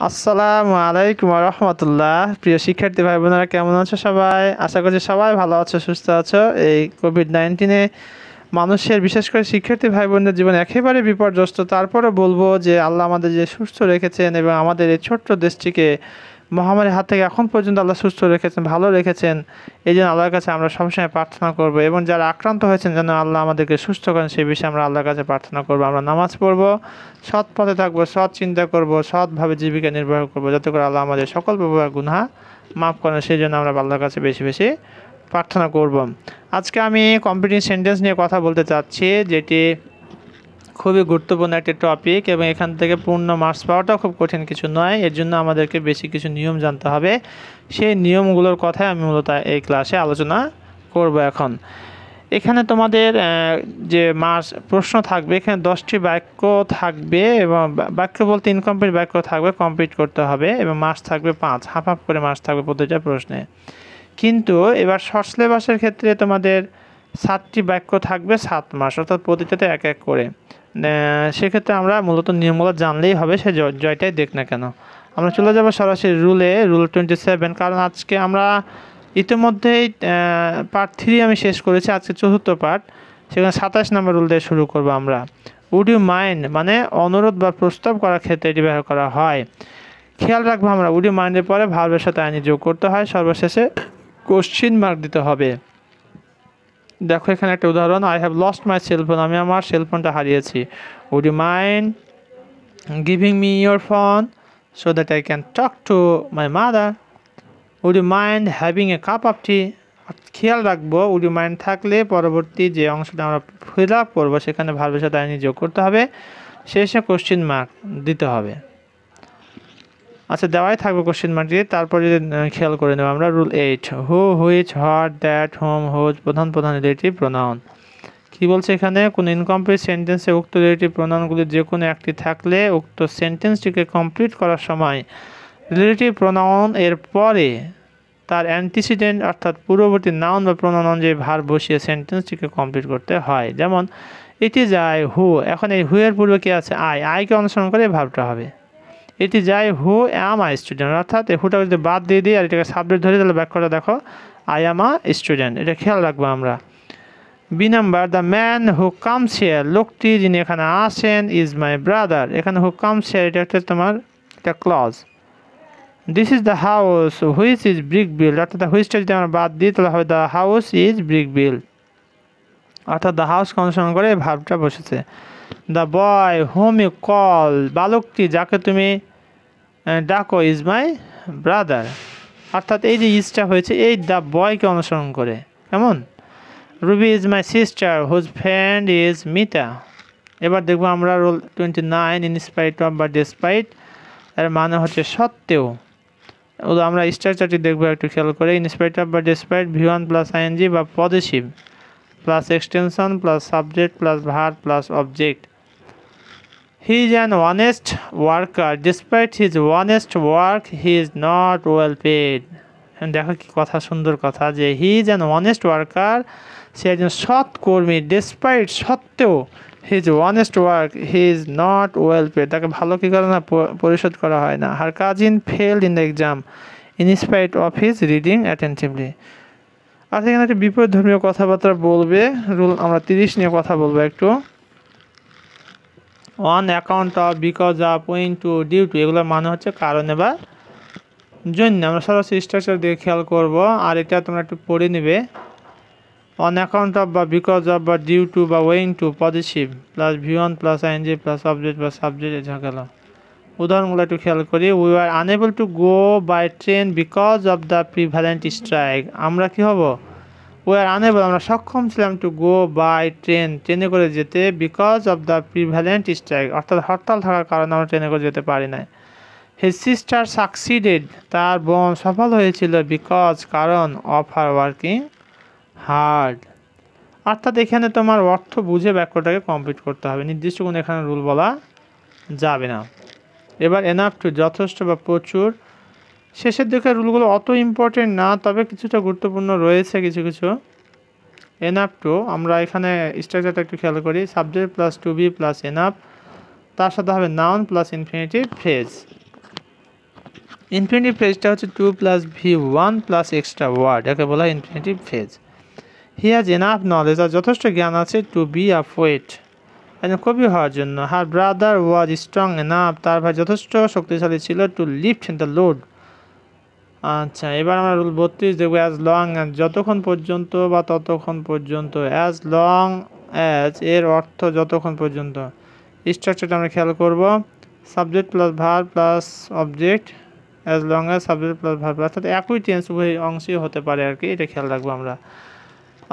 আসসালামু আলাইকুম রহমতুল্লাহ। প্রিয় শিক্ষার্থী ভাই বোনেরা, কেমন আছো সবাই? আশা করছি সবাই ভালো আছো, সুস্থ আছো। এই কোভিড-19 মানুষের, বিশেষ করে শিক্ষার্থী ভাই বোনদের জীবন একেবারে বিপর্যস্ত। তারপরে বলবো যে আল্লাহ আমাদের যে সুস্থ রেখেছেন এবং আমাদের এই ছোট্ট দেশটিকে মহামারীর হাত থেকে এখন পর্যন্ত আল্লাহ সুস্থ রেখেছেন, ভালো রেখেছেন। এই জন্য আল্লাহর কাছে আমরা সবসময় প্রার্থনা করব এবং যারা আক্রান্ত হয়েছেন যেন আল্লাহ আমাদেরকে সুস্থ করেন, সেই বিষয়ে আমরা আল্লাহর কাছে প্রার্থনা করব। আমরা নামাজ পড়ব, সৎ পথে থাকবো, সৎ চিন্তা করব, সৎভাবে জীবিকা নির্বাহ করব, যাতে করে আল্লাহ আমাদের সকল প্রকার গুনাহ মাফ করেন। সেই জন্য আমরা আল্লাহর কাছে বেশি বেশি প্রার্থনা করব। আজকে আমি কম্পিটিং সেন্টেন্স নিয়ে কথা বলতে চাচ্ছি, যেটি খুবই গুরুত্বপূর্ণ একটি টপিক এবং এখান থেকে পূর্ণ মার্কস পাওয়াটাও খুব কঠিন কিছু নয়। এর জন্য আমাদেরকে বেশি কিছু নিয়ম জানতে হবে। সেই নিয়মগুলোর কথাই আমি মূলত এই ক্লাসে আলোচনা করব। এখন এখানে তোমাদের যে প্রশ্ন থাকবে, এখানে 10টি বাক্য থাকবে এবং বাক্য বলতে ইনকমপ্লিট বাক্য থাকবে, কমপ্লিট করতে হবে এবং মার্কস থাকবে 5, হাফ হাফ করে মার্কস থাকবে প্রতিটা প্রশ্নে। কিন্তু এবার শর্ট সিলেবাসের ক্ষেত্রে তোমাদের 7টি বাক্য থাকবে, 7 মাস, অর্থাৎ প্রতিটাতে এক এক করে। সেক্ষেত্রে আমরা মূলত নিয়মগুলো জানলেই হবে, সে জয়টাই দেখ না কেন। আমরা চলে যাব সরাসরি রুল 27, কারণ আজকে আমরা ইতিমধ্যেই পার্ট 3 আমি শেষ করেছি, আজকে 4th পার্ট। সেখানে 27 নম্বর রুল দিয়ে শুরু করব আমরা। উড ইউ মাইন্ড মানে অনুরোধ বা প্রস্তাব করার ক্ষেত্রে এটি ব্যবহার করা হয়। খেয়াল রাখবো আমরা উড ইউ মাইন্ডের পরে ভার্বের সাথে আইনি যোগ করতে হয়, সর্বশেষে কোশ্চিন মার্ক দিতে হবে। দেখো এখানে একটা উদাহরণ, I have lost my cellphone, আমি আমার সেলফোনটা হারিয়েছি। Would you mind giving me your phone so that I can talk to my mother. Would you mind having a cup of tea. খেয়াল রাখবো উড ইউ মাইন্ড থাকলে পরবর্তী যে অংশটা আমরা ফিল আপ করবো সেখানে ভার্বের সাথে আইনি যোগ করতে হবে, শেষে কোশ্চিন মার্ক দিতে হবে। আচ্ছা, দেওয়াই থাকবে কোশ্চেন মার্ক দিয়ে। তারপরে খেয়াল করে নেব আমরা rule 8, who, which, what, that, whom, whose প্রধান প্রধান রিলেটিভ প্রোনাউন। কি বলছে এখানে, কোন ইনকমপ্লিট সেন্টেন্সে উক্ত রিলেটিভ প্রোনাউনগুলির যে কোনো একটি থাকলে উক্ত সেন্টেন্সটিকে কমপ্লিট করার সময় রিলেটিভ প্রোনাউন এর পরে তার অ্যান্টিসিডেন্ট অর্থাৎ পূর্ববর্তী নাউন বা প্রোনাউন অনুযায়ী ভার্ব বসিয়ে সেন্টেন্সটিকে কমপ্লিট করতে হয়। যেমন ইট ইজ আই হু, এখন এই হু এর পূর্বে কি আছে, আইকে অনুসরণ করে ভার্বটা হবে। এটি যাই হু অ্যাম আই স্টুডেন্ট, অর্থাৎ এই হুটাকে যদি বাদ দিয়ে দিই আর এটাকে সাবজেক্ট ধরে তাহলে ব্যাখ্যাটা দেখো আই অ্যাম আ স্টুডেন্ট, এটা খেয়াল রাখবো আমরা। B number, the man who comes here, লোকটি যিনি এখানে আসেন, ইজ মাই ব্রাদার। এখানে হু কামস হিয়ার এটা হচ্ছে তোমার একটা clause. This is the house which is brick built, অর্থাৎ হুইচটা যদি আমরা বাদ দিই তাহলে হবে the house is brick built, অর্থাৎ দ্য হাউস অনুসরণ করে ভাবটা বসেছে। The boy whom you call, বালকটি যাকে তুমি ডাকো, ইজ মাই ব্রাদার, অর্থাৎ এই যে ইজটা হয়েছে এই দ্য বয়কে অনুসরণ করে। কেমন, Ruby is my sister whose friend is Mita. এবার দেখবো আমরা রোল 29, ইন স্পাইট অফ বা ডিসপাইট, এর মানে হচ্ছে সত্ত্বেও। আমরা স্ট্রাকচারটি দেখবো একটু খেয়াল করে, ইন স্পাইট অফ বা ডিসপাইট V1 প্লাস আইএনজি বা positive plus extension plus subject plus verb plus object. He is an honest worker. Despite his honest work, he is not well paid. দেখো কি কথা, সুন্দর কথা, যে he is an honest worker, সে একজন সৎ কর্মী, ডিসপাইট সত্ত্বেও, his honest work, he is not well paid, তাকে ভালো কী করে না, পরিশোধ করা হয় না। Her cousin failed in the exam in spite of his reading attentively. আর এখানে একটা বিপরীত ধর্মীয় কথাবার্তা বলবে। রুল আমরা 30 নিয়ে কথা বলবো একটু। On account of, because of, owing to, due to, এগুলোর মানে হচ্ছে কারণে বা জন্য। আমরা সরাসরি স্ট্রাকচার দিয়ে খেয়াল করব, আর এটা তোমরা একটু পড়ে নেবে। অন অ্যাকাউন্ট অফ বা বিকজ অফ বা ডিউ টু বা owing to positive plus V1 plus ING plus object বা সাবজেক্ট, এটা গেল। উদাহরণগুলো একটু খেয়াল করি। We are unable to go by train because of the prevalent strike. আমরা কি হব, উই আর আনএবল, আমরা সক্ষম ছিলাম, টু গো বাই ট্রেন, ট্রেনে করে যেতে, because of the prevalent strike, অর্থাৎ হরতাল থাকার কারণে আমরা ট্রেনে করে যেতে পারি না। হিজ সিস্টার সাকসিডেড, তার বোন সফল হয়েছিল, বিকজ, কারণ, অফ হার ওয়ার্কিং হার্ড। অর্থাৎ এখানে তোমার অর্থ বুঝে বাক্যটাকে কমপ্লিট করতে হবে, নির্দিষ্ট কোনো এখানে রুল বলা যাবে না। এবার এনাফ টু, যথেষ্ট বা প্রচুর। শেষের দিকে রুলগুলো অত ইম্পর্টেন্ট না, তবে কিছুটা গুরুত্বপূর্ণ রয়েছে কিছু কিছু। এনাফ টু, আমরা এখানে স্ট্রাকচারটা একটু খেয়াল করি। Subject plus to be plus enough, তার সাথে হবে noun plus infinitive phrase. Infinitive ফ্রেজটা হচ্ছে 2 + V1 + এক্সট্রা ওয়ার্ড, একে বলা হয় infinitive phrase. He has enough knowledge, আর যথেষ্ট জ্ঞান আছে, টু বি আ পোয়েট, একজন কবি হওয়ার জন্য। Her brother was strong enough, তার ভাই যথেষ্ট শক্তিশালী ছিল, টু লিফট দ্য লোড। আচ্ছা, এবার আমরা রুল 32 দেখবো। অ্যাজ লং অ্যাজ, যতক্ষণ পর্যন্ত বা ততক্ষণ পর্যন্ত। অ্যাজ লং অ্যাজ এর অর্থ যতক্ষণ পর্যন্ত। স্ট্রাকচারটা আমরা খেয়াল করব, subject plus verb plus object, as long as subject plus verb, অর্থাৎ একই টেন্স উভয় অংশই হতে পারে আর কি, এটা খেয়াল রাখবো আমরা।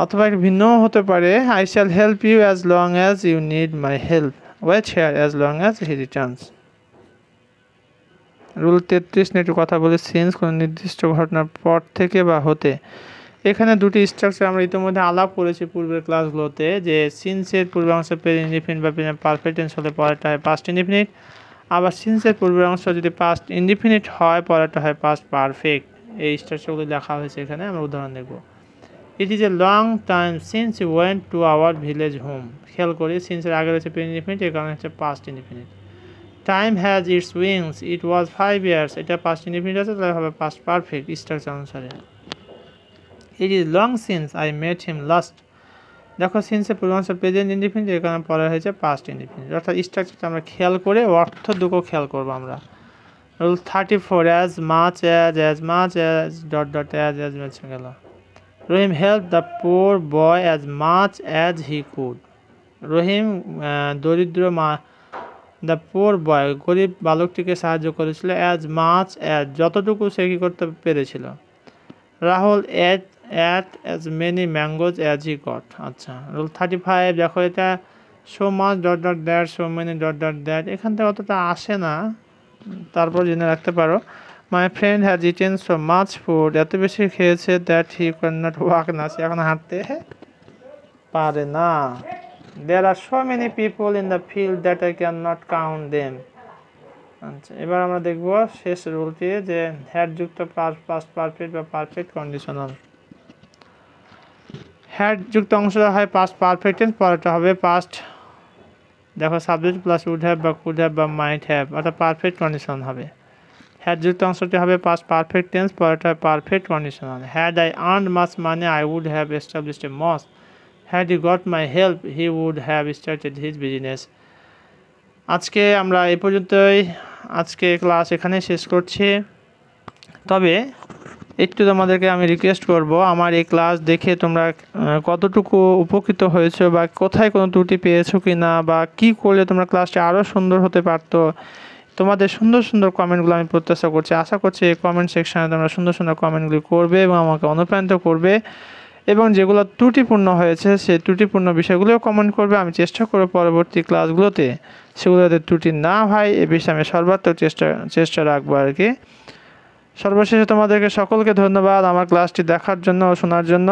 অথবা একটা ভিন্নও হতে পারে, I shall help you as long as you need my help, wait here as long as he returns. Rule 33 নিয়ে একটু কথা বলি, সিন্স কোনো নির্দিষ্ট ঘটনার পর থেকে বা হতে। এখানে দুটি স্ট্রাকচার আমরা ইতিমধ্যে আলাপ করেছি পূর্বের ক্লাসগুলোতে, যে সিন্সের পূর্বাংশ প্রেজেন্ট ইনডিফিনিট বা পারফেক্ট টেন্স হলে পরেরটা হয় পাস্ট ইনডিফিনিট, আবার সিন্সের পূর্বাংশ যদি পাস্ট ইনডিফিনিট হয় পরেরটা হয় পাস্ট পারফেক্ট। এই স্ট্রাকচারগুলো লেখা হয়েছে এখানে, আমরা উদাহরণ দেখব। It is a long time since you went to our village home. খেয়াল করি সিন্সের আগে রয়েছে প্রেজেন্ট ইনডিফিনিট, এর কারণে হচ্ছে past indefinite. Time has its wings, it was 5 years, এটা পাস্ট ইনডিফিনিট আছে, তাহলে হবে পাস্ট পারফেক্ট স্ট্রাকচার অনুসারে। It is long since I met him last, দেখো সিন্সের পূর্বাংশ প্রেজেন্ট ইনডিফিনিট, এর কারণে পরে হয়েছে পাস্ট ইনডিফিনিট। অর্থাৎ স্ট্রাকচারটা আমরা খেয়াল করে অর্থ দুটো খেয়াল করবো আমরা। Rule 34, as much as dot dot as বেঁচে গেল। Rahim help the poor boy as much as he could. Rahim দরিদ্র দ্য পোর বয় গরিব বালকটিকে সাহায্য করেছিল, অ্যাজ মাচ অ্যাজ যতটুকু সে কী করতে পেরেছিল। Rahul ate as many mangoes as he got. আচ্ছা, রুল 35, দেখো এটা so much dot dot that, so many dot dot that, এখান থেকে অতটা আসে না, তারপর জেনে রাখতে পারো। My friend has eaten so much food, এত বেশি খেয়েছে, that he can not walk, না সে এখন হাঁটতে পারে না। There are so many people in the field that I can not count them. আচ্ছা, এবার আমরা দেখব শেষ রুলটি, যে হ্যাড যুক্ত পাস্ট পারফেক্ট বা পারফেক্ট কন্ডিশনাল। হ্যাড যুক্ত অংশটা হয় পাস্ট পারফেক্ট টেন্স, পরেরটা হবে পাস্ট, দেখো সাবজেক্ট প্লাস উড হ্যাভ বা কুড হ্যাভ বা মাইট হ্যাভ, অর্থাৎ পারফেক্ট কন্ডিশন হবে। হ্যাড যুক্ত অংশটি হবে পাস্ট পারফেক্ট টেন্স, পরেরটা হয় perfect conditional. Had I earned much money I would have established a mosque, had he got my help he would have started his business. আজকে আমরা এই পর্যন্তই, আজকে ক্লাস এখানে শেষ করছি। তবে একটু তোমাদেরকে আমি রিকোয়েস্ট করব, আমার এই ক্লাস দেখে তোমরা কতটুকু উপকৃত হয়েছো, বা কোথায় কোনো ত্রুটি পেয়েছো কি না, বা কী করলে তোমরা ক্লাসটা আরও সুন্দর হতে পারতো, তোমাদের সুন্দর সুন্দর কমেন্টগুলো আমি প্রত্যাশা করছি। আশা করছি এই কমেন্ট সেকশানে তোমরা সুন্দর সুন্দর কমেন্টগুলি করবে এবং আমাকে অনুপ্রাণিত করবে, এবং যেগুলো ত্রুটিপূর্ণ হয়েছে সেই ত্রুটিপূর্ণ বিষয়গুলোও কমেন্ট করবে। আমি চেষ্টা করব পরবর্তী ক্লাসগুলোতে সেগুলোতে ত্রুটি না হয় এ বিষয়ে আমি সর্বাত্মক চেষ্টা রাখবো আর কি। সর্বশেষে তোমাদেরকে সকলকে ধন্যবাদ আমার ক্লাসটি দেখার জন্য ও শোনার জন্য।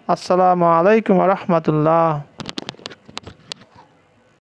আসসালামু আলাইকুম ওয়া রাহমাতুল্লাহ।